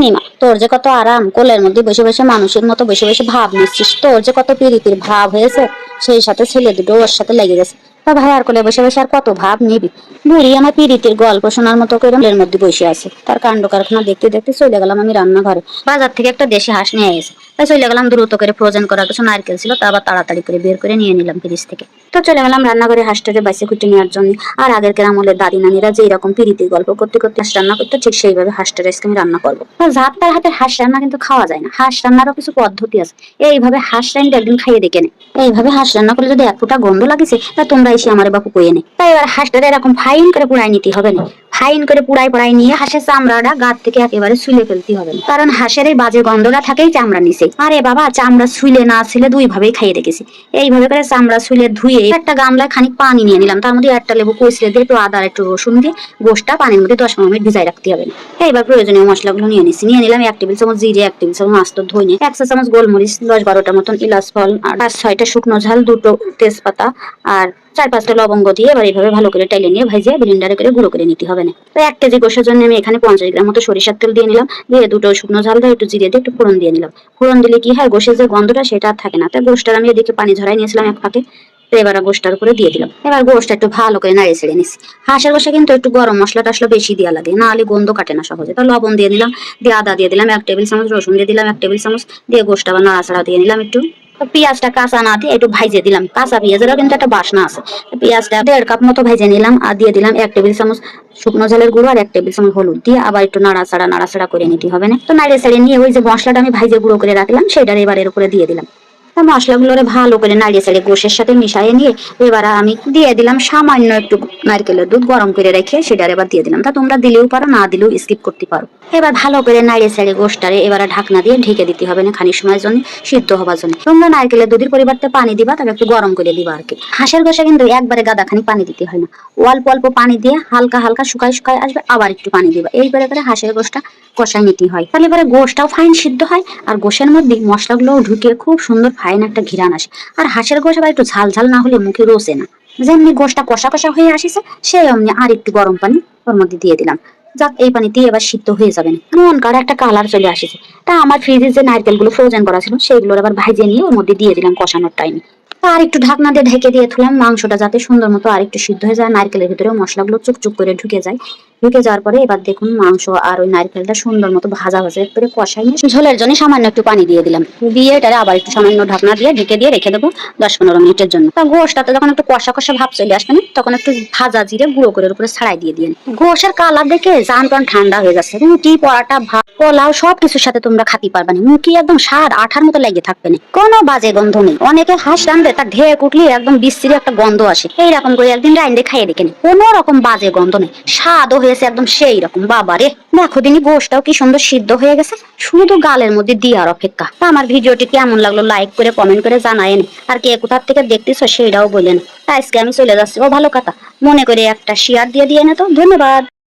পূর্ণিমা, তোর যে কত আরাম, কোলের মধ্যে বসে বসে মানুষের মতো বসে বসে ভাব নিচ্ছিস, তোর যে কত প্রীতির ভাব হয়েছে, সেই সাথে ছেলে দুটো ওর সাথে লেগে গেছে। তা ভাই আর কোলে বসে বসে আর কত ভাব নিবি? বুড়ি আমার প্রীতির গল্প শোনার মতো করে এর মধ্যে বসে আছে। তার কাণ্ড কারখানা দেখতে দেখতে চলে গেলাম আমি রান্নাঘরে। বাজার থেকে একটা দেশি হাঁস নিয়ে এসে তাই চলে গেলাম দ্রুত করে। ফ্রোজেন করার কিছু নারকেল ছিল, তা আবার তাড়াতাড়ি করে বের করে নিয়ে নিলাম ফ্রিজ থেকে। তো চলে গেলাম রান্নাঘরে হাঁসটাকে বাইসে কুটে নেওয়ার জন্য। আর আগের আমলের দাদি নানিরা যে এরকম প্রীতির গল্প করতে করতে হাঁস রান্না করতো, ঠিক সেইভাবে হাঁসটার আজকে আমি রান্না করবো। তো যার হাতে হাঁস রান্না কিন্তু খাওয়া যায় না, হাঁস রান্নারও কিছু পদ্ধতি আছে। এইভাবে হাঁস রান্না একদিন খাইয়ে দেখে নে। এইভাবে হাঁস রান্না করলে যদি এক ফোঁটা গন্ধ লাগিছে, তা তোমরা এসে আমার বাপু কইয়ে নে। তাই এবার হাঁসটারে এরকম ফাইন করে পুড়াই নিতে হবে না। ফাইন করে পুড়াই নিয়ে হাঁসের চামড়াটা গাছ থেকে একেবারে ছুলে ফেলতে হবে না, কারণ হাঁসের এই বাজে গন্ধটা থাকেই চামড়া নিচে। আরে বাবা, চামড়া ছুলে না ছিলে দুই ভাবেই খাইয়ে রেখেছি। এইভাবে করে চামড়া ছুলে ধুয়ে একটা গামলায় খানিক পানি নিয়ে নিলাম, তার মধ্যে একটা লেবু কুচিয়ে দিয়ে একটু আদা একটু রসুন দিয়ে গোশটা পানির মধ্যে 10 মিনিট ভিজাই রাখতে হবে। এইবার প্রয়োজনীয় মশলাগুলো নিয়ে নিলাম 1 টেবিল চামচ জিরে, 1 টেবিল চামচ আস্ত ধনে, 1 চা চামচ গোলমরিচ, 10-12টা মতন ইলাচ ফল, আর 5-6টা শুকনো ঝাল, 2টো তেজপাতা, আর 4-5টা লবঙ্গ দিয়ে এবার এইভাবে ভালো করে টাইলে নিয়ে ভেজে ব্লেন্ডারে করে গুঁড়ো করে নিতে হবে না। তো 1 কেজি গোশের জন্য আমি এখানে 50 গ্রাম মতো সরিষার তেল দিয়ে নিলাম, দিয়ে 2টো শুকনো ঝাল দিয়ে একটু জিরে দিয়ে একটু ফোড়ন দিয়ে নিলাম। ফোড়ন দিলে কি হয়, গোশের যে গন্ধটা সেটা আর থাকে না। তাই গোশটার আমি এদিকে পানি ঝরাই নিয়েছিলাম এক ফাঁকে। তো এবার গোশটার উপরে দিয়ে দিলাম। এবার গোশটা একটু ভালো করে নাড়িয়ে ছেড়ে নিচ্ছি। হাঁসের গোশে কিন্তু একটু গরম মশলা টাশলা বেশি দেওয়া লাগে, না হলে গন্ধ কাটে না সহজে। তো লবণ দিয়ে দিলাম, দিয়ে আদা দিয়ে দিলাম 1 টেবিল চামচ, রসুন দিয়ে দিলাম 1 টেবিল চামচ, দিয়ে গোশটা আবার নাড়াচাড়া দিয়ে নিলাম একটু। পেঁয়াজটা কাঁচা না দিয়ে একটু ভাইজে দিলাম, কাঁচা পেঁয়াজেরও কিন্তু একটা বাসনা আছে। পেঁয়াজটা 1.5 কাপ মতো ভেজে নিলাম, আর দিয়ে দিলাম 1 টেবিল চামচ শুকনো ঝালের গুঁড়ো আর 1 টেবিল চামচ হলুদ দিয়ে আবার একটু নাড়াচাড়া করে নিতে হবে না। তো নাড়িয়ে চাড়িয়ে নিয়ে ওই যে মশলাটা আমি ভাইজে গুঁড়ো করে রাখলাম সেটার এবার এর উপরে দিয়ে দিলাম। মশলাগুলোরে ভালো করে নাড়িয়ে চাড়িয়ে গোশের সাথে মিশিয়ে নিয়ে এবার আমি দিয়ে দিলাম সামান্য একটু নারকেলের দুধ গরম করে রেখে সেটার এবার দিয়ে দিলাম। তা তোমরা দিলেও পারো, না দিলেও স্কিপ করতে পারো। এবার ভালো করে নাড়িয়ে চাড়িয়ে গোশটারে এবার ঢাকনা দিয়ে ঢেকে দিতে হবে না খানিক সময়ের জন্য, সিদ্ধ হবার জন্য। তোমরা নারকেলের দুধের পরিবর্তে পানি দিবা, তবে একটু গরম করে দিবা আর কি। হাঁসের গোশে কিন্তু একবারে গাদাখানি পানি দিতে হয় না, অল্প অল্প পানি দিয়ে হালকা হালকা শুকায় আসবে, আবার একটু পানি দিবা। এই করে করে হাঁসের গোশটা কষাই নিতে হয়, তাহলে পরে গোশটাও ফাইন সিদ্ধ হয় আর গোশের মধ্যে মশলাগুলো ঢুকে খুব সুন্দর ফাইন একটা ঘিরান আসে। আর হাঁসের গোশ আবার একটু ঝাল ঝাল না হলে মুখে রোসে না। যেমনি গোশটা কষা কষা হয়ে আসিছে, সেই অমনি আর একটু গরম পানি ওর মধ্যে দিয়ে দিলাম। যাক, এই পানি দিয়ে এবার সিদ্ধ হয়ে যাবে না। মন কার একটা কালার চলে আসিছে। তা আমার ফ্রিজে যে নারকেল গুলো ফ্রোজেন করা ছিল সেগুলোর আবার ভাইজে নিয়ে ওর মধ্যে দিয়ে দিলাম কষানোর টাইমে। আর একটু ঢাকনা দিয়ে ঢেকে দিয়ে থুলাম মাংসটা যাতে সুন্দর মতো আর একটু সিদ্ধ হয়ে যায়, নারকেলের ভিতরেও মশলাগুলো চুকচুক করে ঢুকে যায়। ঢুকে যাওয়ার পরে এবার দেখুন মাংস আর ওই নারকেলটা সুন্দর মতো ভাজা করে কষাই নিয়ে ঝোলের জন্য সামান্য একটু পানি দিয়ে দিলাম। দিয়ে এটারে আবার একটু সামান্য ঢাকনা দিয়ে ঢেকে দিয়ে রেখে দেবো 10-15 মিনিটের জন্য। তা গোশটাতে যখন একটু কষা কষা ভাব চলে আসবে না, তখন একটু ভাজা জিরে গুঁড়ো করে উপরে ছাড়াই দিয়ে দিন। গোশের কালার দেখে জান প্রাণ ঠান্ডা হয়ে যাচ্ছে। রুটি, পরাটা, ভাত, পোলাও সবকিছুর সাথে তোমরা খাতি পারবে না। মুখে একদম স্বাদ আঠার মতো লেগে থাকবে না, কোনো বাজে গন্ধ নেই। অনেকে হাঁস রান্ধে তার ঢেক উঠলে একদম বিশ্রী একটা গন্ধ আসে, এইরকম করে একদিন রাইন্দে খাইয়ে দেখেন, কোনো রকম বাজে গন্ধ নেই, স্বাদও হয়েছে একদম সেই রকম। বাবা রে, দেখো দিনই গোশটাও কি সুন্দর সিদ্ধ হয়ে গেছে, শুধু গালের মধ্যে দেওয়ার অপেক্ষা। তা আমার ভিডিওটি কেমন লাগলো লাইক করে কমেন্ট করে জানায়েন, আর কে কোথার থেকে দেখতেছো সেটাও বলেন। আজকে আমি চলে যাচ্ছি, ও ভালো কথা মনে করে একটা শেয়ার দিয়ে না তো। ধন্যবাদ।